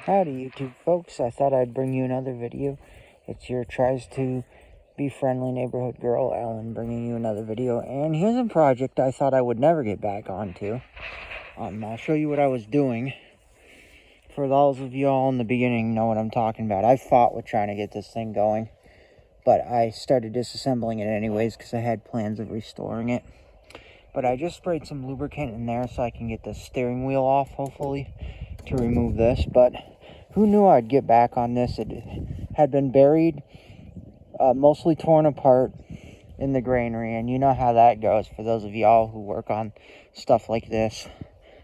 Howdy YouTube folks, I thought I'd bring you another video. It's your tries to be friendly neighborhood girl, Ellen, bringing you another video. And here's a project I thought I would never get back onto. I'll show you what I was doing. For those of you all in the beginning know what I'm talking about. I fought with trying to get this thing going, but I started disassembling it anyways because I had plans of restoring it. But I just sprayed some lubricant in there so I can get the steering wheel off, hopefully, to remove this. But who knew I'd get back on this? It had been buried, mostly torn apart in the granary, and you know how that goes for those of y'all who work on stuff like this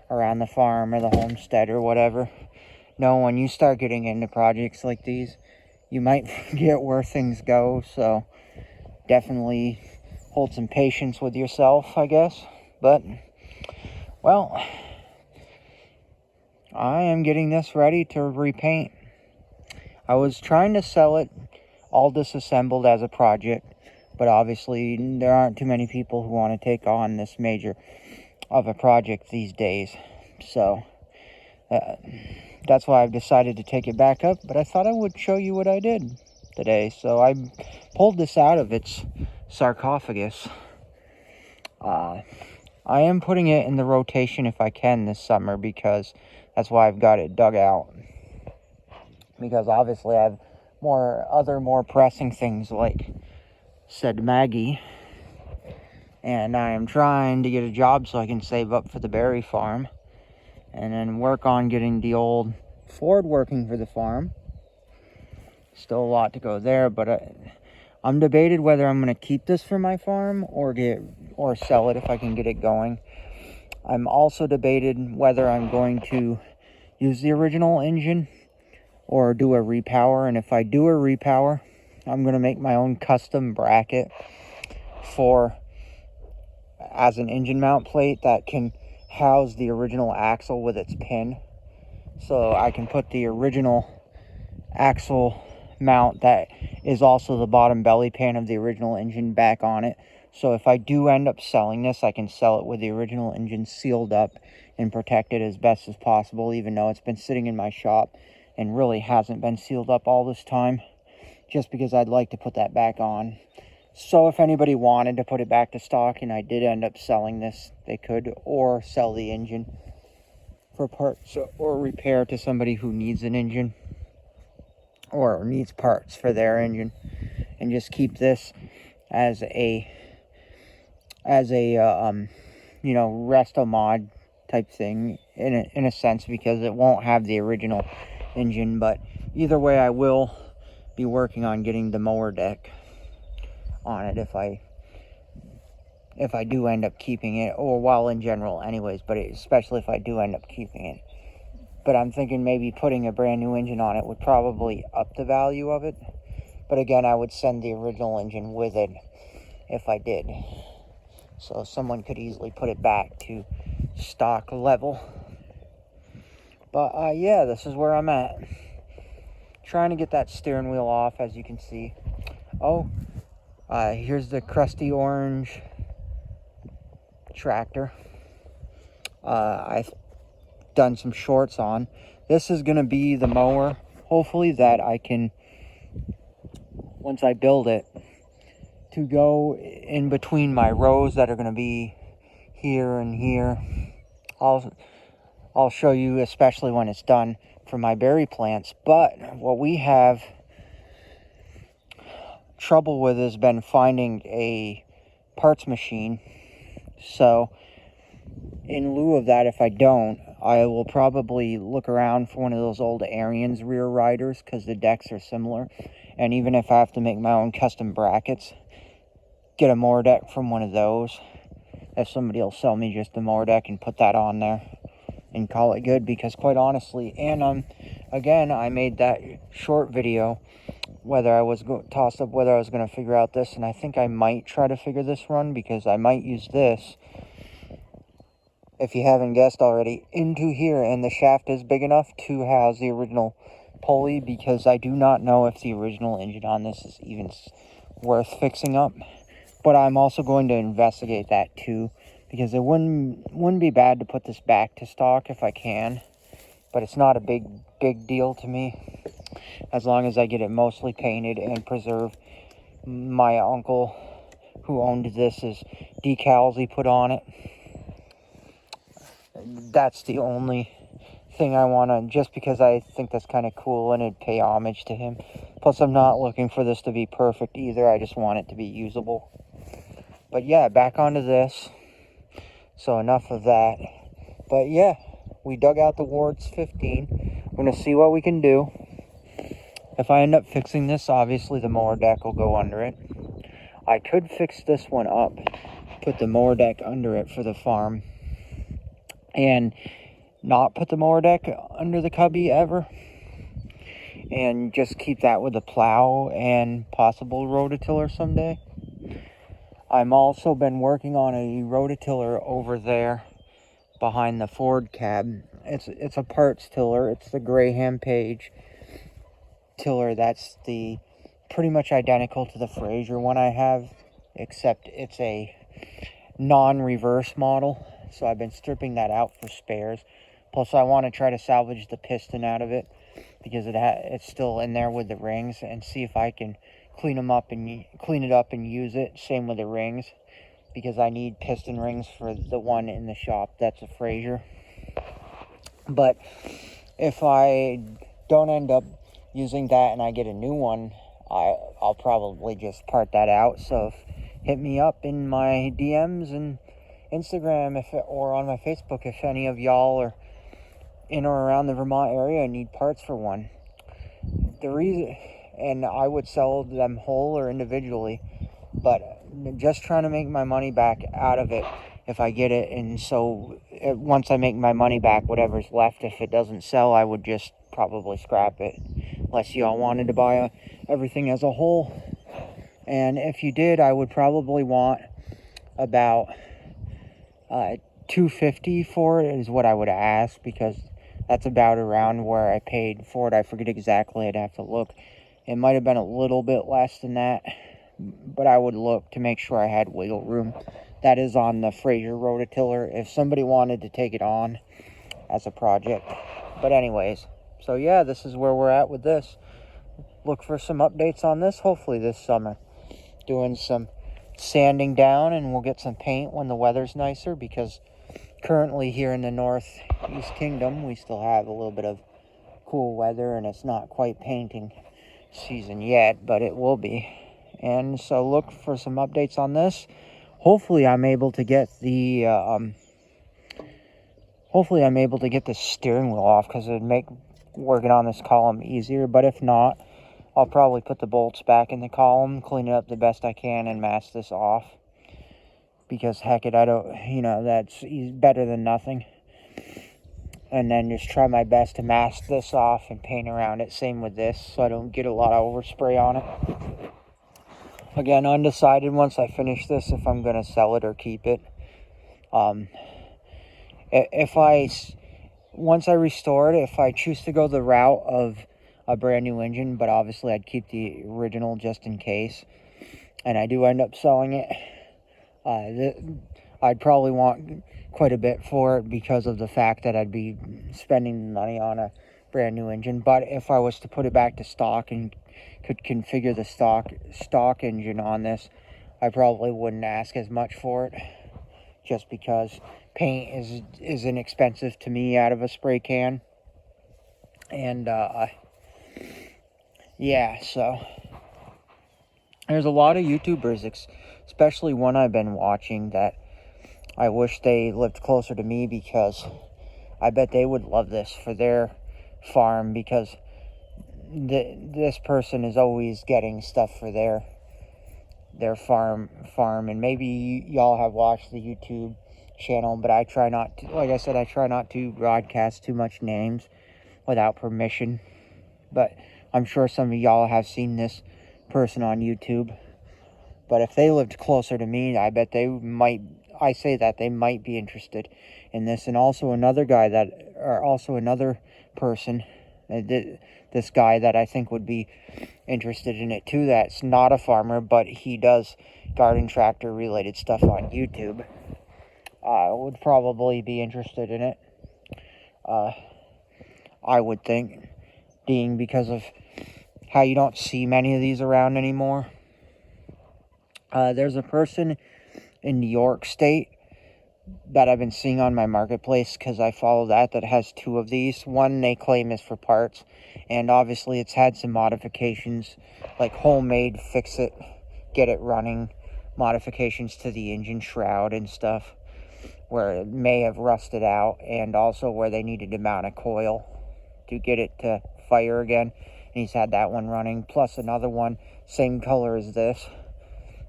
around the farm or the homestead or whatever. Know when you start getting into projects like these, you might forget where things go, so definitely hold some patience with yourself, I guess. But, well, I am getting this ready to repaint. I was trying to sell it all disassembled as a project, but obviously there aren't too many people who want to take on this major of a project these days. So that's why I've decided to take it back up, but I thought I would show you what I did today. So I pulled this out of its sarcophagus. I am putting it in the rotation if I can this summer, because that's why I've got it dug out. Because obviously I have more pressing things like said Maggie. And I am trying to get a job so I can save up for the berry farm. And then work on getting the old Ford working for the farm. Still a lot to go there, but I'm debated whether I'm going to keep this for my farm or sell it if I can get it going. I'm also debated whether I'm going to use the original engine or do a repower. And if I do a repower, I'm going to make my own custom bracket as an engine mount plate that can house the original axle with its pin. So I can put the original axle mount that is also the bottom belly pan of the original engine back on it. So if I do end up selling this, I can sell it with the original engine sealed up and protected as best as possible, even though it's been sitting in my shop and really hasn't been sealed up all this time, just because I'd like to put that back on. So if anybody wanted to put it back to stock and I did end up selling this, they could, or sell the engine for parts or repair to somebody who needs an engine or needs parts for their engine, and just keep this as a resto mod type thing in a sense, because it won't have the original engine. But either way, I will be working on getting the mower deck on it if I do end up keeping it, or in general anyways, but especially if I do end up keeping it. But I'm thinking maybe putting a brand new engine on it would probably up the value of it. But again, I would send the original engine with it if I did. So someone could easily put it back to stock level. But yeah, this is where I'm at. Trying to get that steering wheel off, as you can see. Oh, here's the crusty orange tractor. I've done some shorts on. This is going to be the mower, hopefully, that I can, once I build it, to go in between my rows that are going to be here and here. I'll show you, especially when it's done, for my berry plants. But what we have trouble with has been finding a parts machine. So in lieu of that, if I don't, I will probably look around for one of those old Ariens rear riders, because the decks are similar. And even if I have to make my own custom brackets, get a mower deck from one of those. If somebody will sell me just a mower deck and put that on there and call it good. Because quite honestly, and again, I made that short video whether I was going to figure out this, and I think I might try to figure this run, because I might use this, if you haven't guessed already, into here, and the shaft is big enough to house the original pulley, because I do not know if the original engine on this is even worth fixing up. But I'm also going to investigate that too, because it wouldn't be bad to put this back to stock if I can, but it's not a big deal to me as long as I get it mostly painted and preserve my uncle who owned this decals he put on it. That's the only thing I want to, just because I think that's kind of cool and it'd pay homage to him. Plus, I'm not looking for this to be perfect either. I just want it to be usable. But yeah, back onto this. So enough of that. But yeah, we dug out the Wards 15. I'm going to see what we can do. If I end up fixing this, obviously the mower deck will go under it. I could fix this one up, put the mower deck under it for the farm, and not put the mower deck under the cubby ever, and just keep that with a plow and possible rototiller someday. I'm also been working on a rototiller over there behind the Ford cab. It's a parts tiller. It's the Graham Page tiller. That's the pretty much identical to the Fraser one I have, except it's a non-reverse model. So I've been stripping that out for spares. Plus, I want to try to salvage the piston out of it because it's still in there with the rings, and see if I can clean it up and use it. Same with the rings, because I need piston rings for the one in the shop. That's a Fraser. But if I don't end up using that and I get a new one, I'll probably just part that out. So hit me up in my DMs and Instagram or on my Facebook if any of y'all are in or around the Vermont area and need parts for one. The reason, and I would sell them whole or individually, but just trying to make my money back out of it if I get it. And so once I make my money back, whatever's left, if it doesn't sell, I would just probably scrap it, unless y'all wanted to buy everything as a whole. And if you did, I would probably want about $250 for it is what I would ask, because that's about around where I paid for it. I forget exactly. I'd have to look. It might have been a little bit less than that, but I would look to make sure I had wiggle room. That is on the Fraser rototiller if somebody wanted to take it on as a project. But anyways, so yeah, this is where we're at with this. Look for some updates on this hopefully this summer. Doing some sanding down, and we'll get some paint when the weather's nicer, because currently here in the Northeast Kingdom we still have a little bit of cool weather, and it's not quite painting season yet, but it will be. And so look for some updates on this. Hopefully I'm able to get the steering wheel off, because it'd make working on this column easier. But if not, I'll probably put the bolts back in the column, clean it up the best I can, and mask this off. Because heck it, that's better than nothing. And then just try my best to mask this off and paint around it. Same with this, so I don't get a lot of overspray on it. Again, undecided once I finish this if I'm going to sell it or keep it. Once I restore it, if I choose to go the route of a brand new engine, but obviously I'd keep the original just in case, and I do end up selling it, I'd probably want quite a bit for it, because of the fact that I'd be spending money on a brand new engine. But if I was to put it back to stock and could configure the stock engine on this, I probably wouldn't ask as much for it, just because paint is inexpensive to me out of a spray can. And yeah, so there's a lot of YouTubers, especially one I've been watching, that I wish they lived closer to me, because I bet they would love this for their farm, because this person is always getting stuff for their farm. And maybe y'all have watched the YouTube channel, but I try not to, like I said, I try not to broadcast too much names without permission. But I'm sure some of y'all have seen this person on YouTube. But if they lived closer to me, I bet they might be interested in this. And also another person, this guy that I think would be interested in it too, that's not a farmer, but he does garden tractor related stuff on YouTube, would probably be interested in it. I would think, being because of how you don't see many of these around anymore. There's a person in New York State that I've been seeing on my marketplace, because I follow that has 2 of these. One they claim is for parts, and obviously it's had some modifications, like homemade fix it, get it running modifications to the engine shroud and stuff, where it may have rusted out, and also where they needed to mount a coil to get it to fire again, and he's had that one running, plus another one same color as this,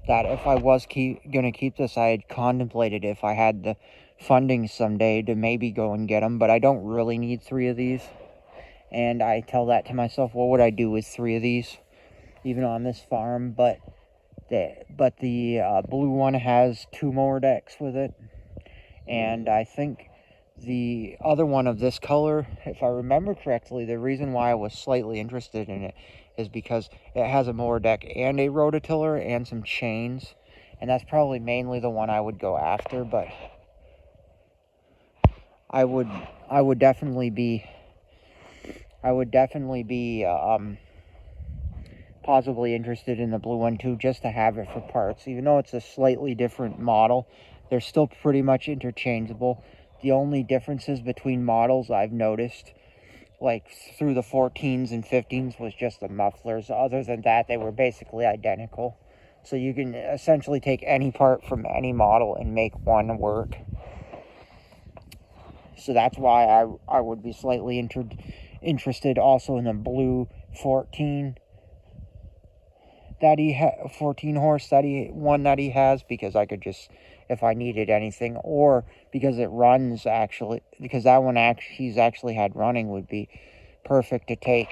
that if I was gonna keep this, I had contemplated if I had the funding someday to maybe go and get them, but I don't really need 3 of these. And I tell that to myself, what would I do with 3 of these, even on this farm? But the blue one has 2 mower decks with it, and I think the other one of this color, if I remember correctly, the reason why I was slightly interested in it is because it has a mower deck and a rototiller and some chains, and that's probably mainly the one I would go after. But I would definitely be possibly interested in the blue one too, just to have it for parts. Even though it's a slightly different model, they're still pretty much interchangeable. The only differences between models I've noticed, like through the 14s and 15s, was just the mufflers. Other than that, they were basically identical. So you can essentially take any part from any model and make one work. So that's why I would be slightly interested also in the blue 14 that 14 horse that he has, because I could just, if I needed anything, or because it runs, actually, because that one he's actually had running would be perfect to take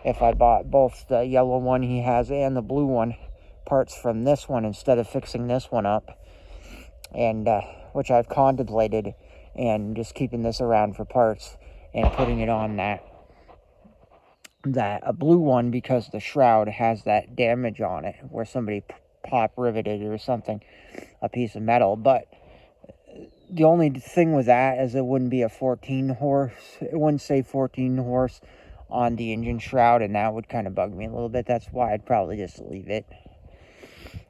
if I bought both the yellow one he has and the blue one parts from this one instead of fixing this one up, and which I've contemplated, and just keeping this around for parts and putting it on a blue one, because the shroud has that damage on it where somebody pop riveted or something, a piece of metal. But the only thing with that is it wouldn't be a 14 horse, it wouldn't say 14 horse on the engine shroud, and that would kind of bug me a little bit. That's why I'd probably just leave it.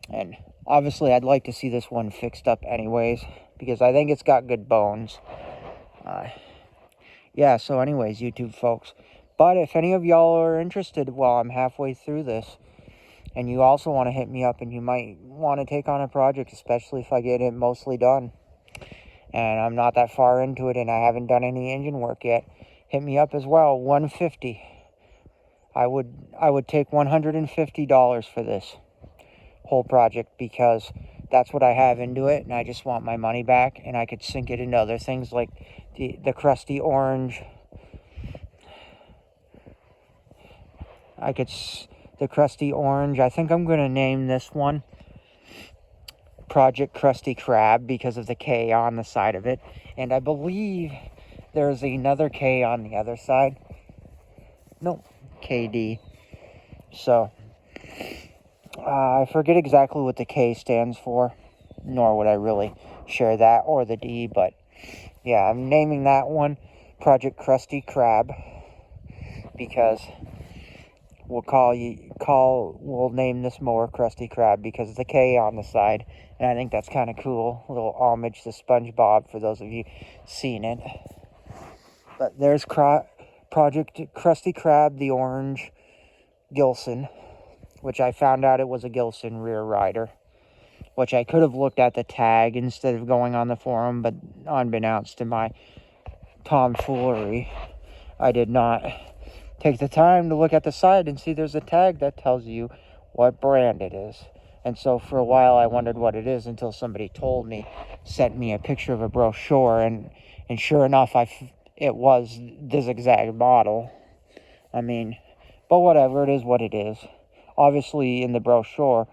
And obviously I'd like to see this one fixed up anyways, because I think it's got good bones. Yeah, so anyways, YouTube folks, but if any of y'all are interested while I'm halfway through this, and you also want to hit me up, and you might want to take on a project, especially if I get it mostly done, and I'm not that far into it, and I haven't done any engine work yet, hit me up as well. $150. I would take $150 for this whole project, because that's what I have into it, and I just want my money back, and I could sink it into other things like the krusty orange. The krusty orange. I think I'm going to name this one Project Krusty Krab because of the K on the side of it. And I believe there's another K on the other side. No, KD. So, I forget exactly what the K stands for, nor would I really share that, or the D, but yeah, I'm naming that one Project Krusty Krab, because we'll name this mower Krusty Krab because of the K on the side, and I think that's kind of cool. A little homage to SpongeBob for those of you seen it. But there's Project Krusty Krab, the orange Gilson, which I found out it was a Gilson rear rider, which I could have looked at the tag instead of going on the forum, but unbeknownst to my tomfoolery, I did not take the time to look at the side and see there's a tag that tells you what brand it is. And so for a while I wondered what it is, until somebody sent me a picture of a brochure, and sure enough, it was this exact model. I mean, but whatever, it is what it is. Obviously in the brochure,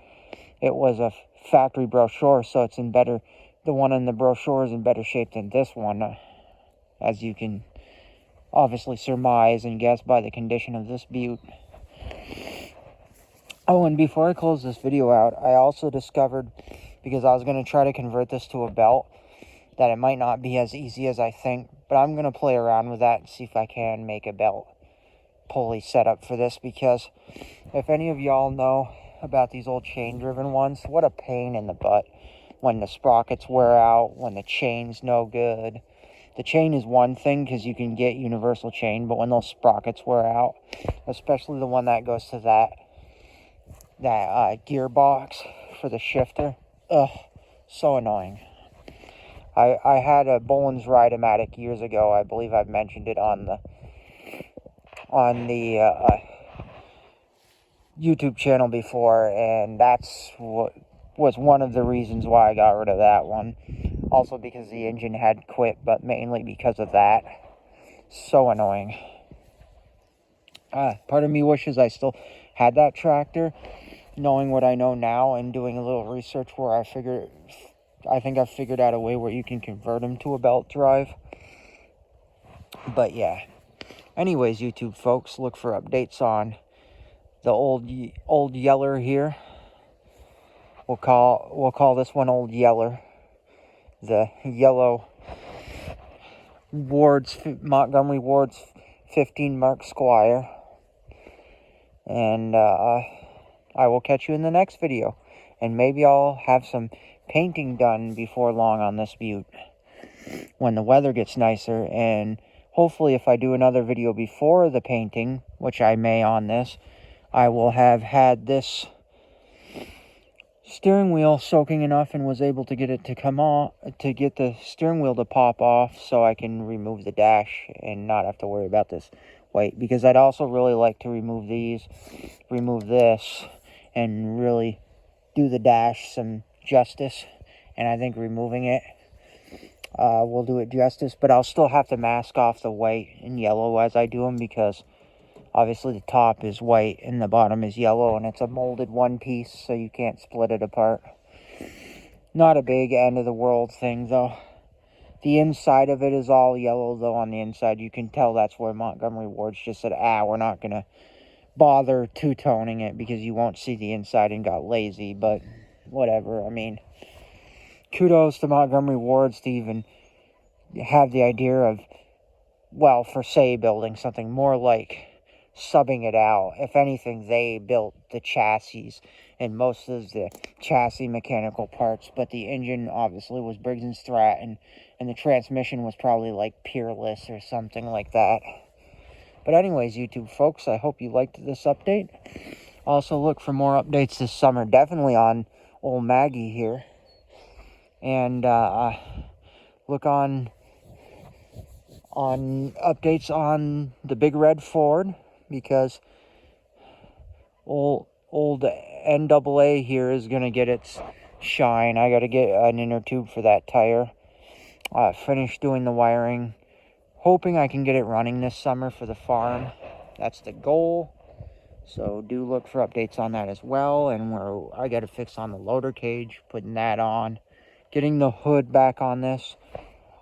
it was a factory brochure, so it's the one in the brochure is in better shape than this one, as you can obviously surmise and guess by the condition of this butte. Oh, and before I close this video out, I also discovered, because I was going to try to convert this to a belt, that it might not be as easy as I think, but I'm going to play around with that and see if I can make a belt pulley setup for this, because if any of y'all know about these old chain-driven ones, what a pain in the butt when the sprockets wear out, when the chain's no good. The chain is one thing because you can get universal chain, but when those sprockets wear out, especially the one that goes to that gearbox for the shifter, ugh, so annoying. I had a Boland's Ride-O-Matic years ago. I believe I've mentioned it on the YouTube channel before, and that's what was one of the reasons why I got rid of that one. Also because the engine had quit, but mainly because of that. So annoying. Part of me wishes I still had that tractor, knowing what I know now and doing a little research where I think I've figured out a way where you can convert them to a belt drive. But yeah. Anyways, YouTube folks, look for updates on the old Yeller here. We'll call this one Old Yeller. The yellow Montgomery Ward's 15 Mark Squire. And I will catch you in the next video. And maybe I'll have some painting done before long on this Butte when the weather gets nicer. And hopefully if I do another video before the painting, which I may on this, I will have had this steering wheel soaking enough and was able to get it to come off, to get the steering wheel to pop off, so I can remove the dash and not have to worry about this weight. Because I'd also really like to remove this, and really do the dash some justice. And I think removing it will do it justice. But I'll still have to mask off the white and yellow as I do them, because obviously the top is white and the bottom is yellow, and it's a molded one piece, so you can't split it apart. Not a big end of the world thing though. The inside of it is all yellow though. On the inside you can tell that's where Montgomery Ward's just said, we're not going to bother two-toning it because you won't see the inside, and got lazy. But whatever. I mean, kudos to Montgomery Ward's to even have the idea of, well, for say building something more like subbing it out. If anything, they built the chassis and most of the chassis mechanical parts, but the engine obviously was Briggs & Stratton, and the transmission was probably like Peerless or something like that. But anyways, YouTube folks, I hope you liked this update. Also look for more updates this summer, definitely on old Maggie here. And look on updates on the Big Red Ford, because old NAA here is going to get its shine. I got to get an inner tube for that tire. Finish doing the wiring. Hoping I can get it running this summer for the farm. That's the goal. So do look for updates on that as well. And I got to fix on the loader cage, putting that on. Getting the hood back on this.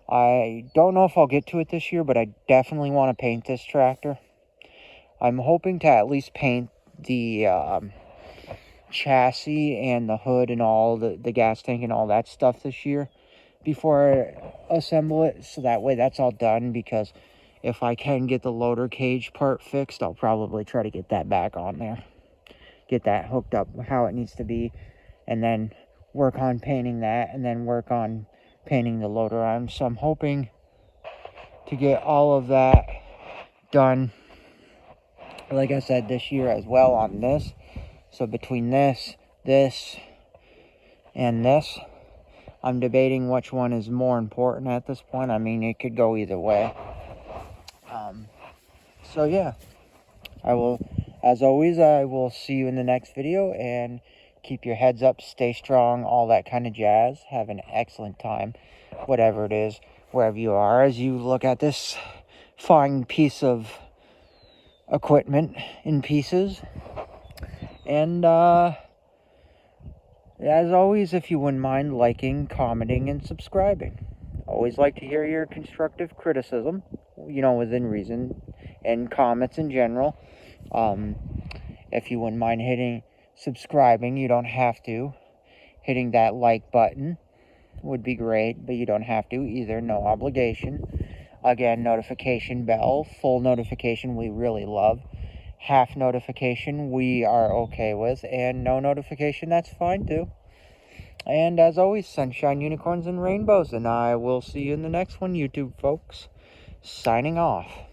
I don't know if I'll get to it this year, but I definitely want to paint this tractor. I'm hoping to at least paint the chassis and the hood and all the gas tank and all that stuff this year before I assemble it, so that way that's all done. Because if I can get the loader cage part fixed, I'll probably try to get that back on there, get that hooked up how it needs to be, and then work on painting that, and then work on painting the loader arms. So I'm hoping to get all of that done, like I said, this year as well on this. So between this, and this, I'm debating which one is more important at this point. I mean, it could go either way. So yeah, as always, I will see you in the next video, and keep your heads up, stay strong, all that kind of jazz. Have an excellent time, whatever it is, wherever you are, as you look at this fine piece of equipment in pieces. And as always, if you wouldn't mind liking, commenting, and subscribing. Always like to hear your constructive criticism, within reason, and comments in general. If you wouldn't mind hitting subscribing, you don't have to, hitting that like button. would be great, but you don't have to either. No obligation. Again, notification bell, full notification we really love. Half notification we are okay with, and no notification, that's fine too. And as always, sunshine, unicorns, and rainbows, and I will see you in the next one, YouTube folks. Signing off.